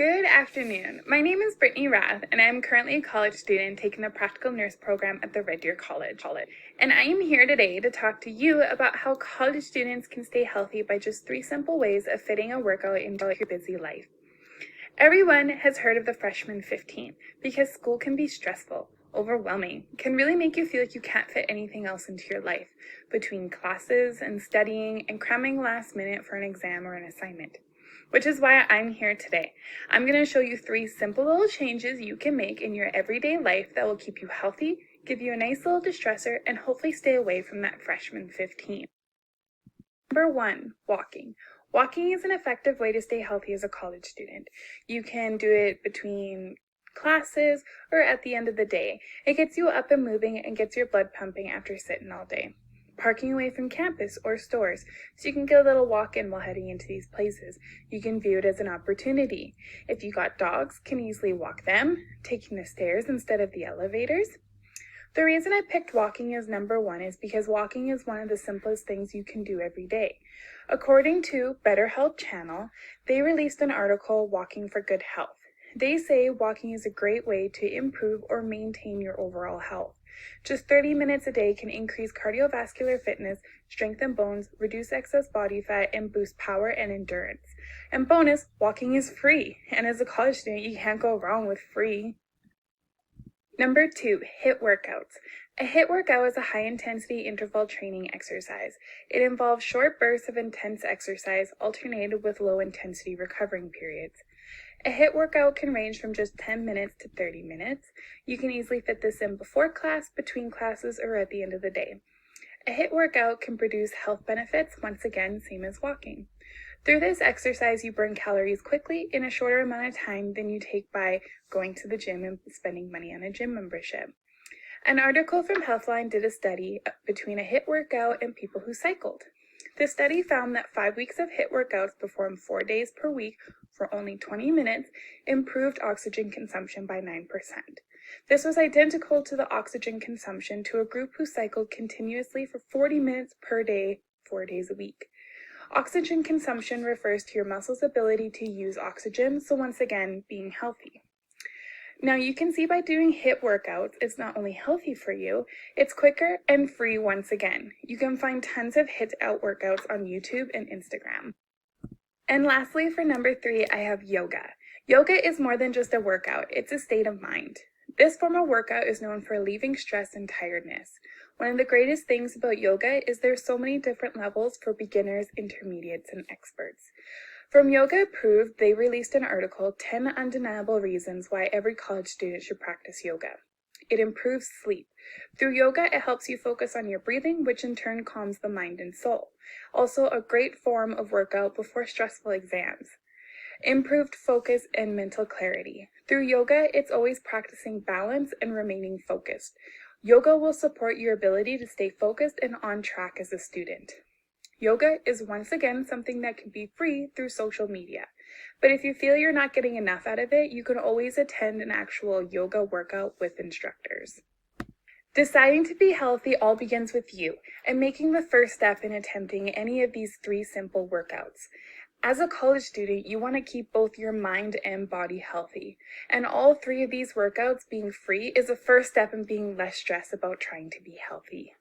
Good afternoon. My name is Brittany Rath, and I am currently a college student taking the practical nurse program at the Red Deer College. And I am here today to talk to you about how college students can stay healthy by just 3 simple ways of fitting a workout into your busy life. Everyone has heard of the freshman 15 because school can be stressful, overwhelming, can really make you feel like you can't fit anything else into your life between classes and studying and cramming last minute for an exam or an assignment. Which is why I'm here today. I'm going to show you 3 simple little changes you can make in your everyday life that will keep you healthy, give you a nice little distressor, and hopefully stay away from that freshman 15. Number 1, walking. Walking is an effective way to stay healthy as a college student. You can do it between classes or at the end of the day. It gets you up and moving and gets your blood pumping after sitting all day. Parking away from campus or stores, so you can get a little walk in while heading into these places. You can view it as an opportunity. If you got dogs, can easily walk them, taking the stairs instead of the elevators. The reason I picked walking as number 1 is because walking is one of the simplest things you can do every day. According to Better Health Channel, they released an article, Walking for Good Health. They say walking is a great way to improve or maintain your overall health. Just 30 minutes a day can increase cardiovascular fitness, strengthen bones, reduce excess body fat, and boost power and endurance. And bonus, walking is free. And as a college student, you can't go wrong with free. Number 2, HIIT workouts. A HIIT workout is a high-intensity interval training exercise. It involves short bursts of intense exercise alternated with low-intensity recovering periods. A HIIT workout can range from just 10 minutes to 30 minutes. You can easily fit this in before class, between classes, or at the end of the day. A HIIT workout can produce health benefits, once again, same as walking. Through this exercise, you burn calories quickly in a shorter amount of time than you take by going to the gym and spending money on a gym membership. An article from Healthline did a study between a HIIT workout and people who cycled. The study found that 5 weeks of HIIT workouts performed 4 days per week for only 20 minutes improved oxygen consumption by 9%. This was identical to the oxygen consumption to a group who cycled continuously for 40 minutes per day, 4 days a week. Oxygen consumption refers to your muscles' ability to use oxygen, so once again, being healthy. Now you can see by doing HIIT workouts, it's not only healthy for you, it's quicker and free once again. You can find tons of HIIT out workouts on YouTube and Instagram. And lastly, for number 3, I have yoga. Yoga is more than just a workout, it's a state of mind. This form of workout is known for relieving stress and tiredness. One of the greatest things about yoga is there's so many different levels for beginners, intermediates, and experts. From Yoga Approved, they released an article, 10 Undeniable Reasons Why Every College Student Should Practice Yoga. It improves sleep. Through yoga, it helps you focus on your breathing, which in turn calms the mind and soul. Also, a great form of workout before stressful exams. Improved focus and mental clarity. Through yoga, it's always practicing balance and remaining focused. Yoga will support your ability to stay focused and on track as a student. Yoga is once again something that can be free through social media. But if you feel you're not getting enough out of it, you can always attend an actual yoga workout with instructors. Deciding to be healthy all begins with you and making the first step in attempting any of these 3 simple workouts. As a college student, you want to keep both your mind and body healthy. And all 3 of these workouts being free is a first step in being less stressed about trying to be healthy.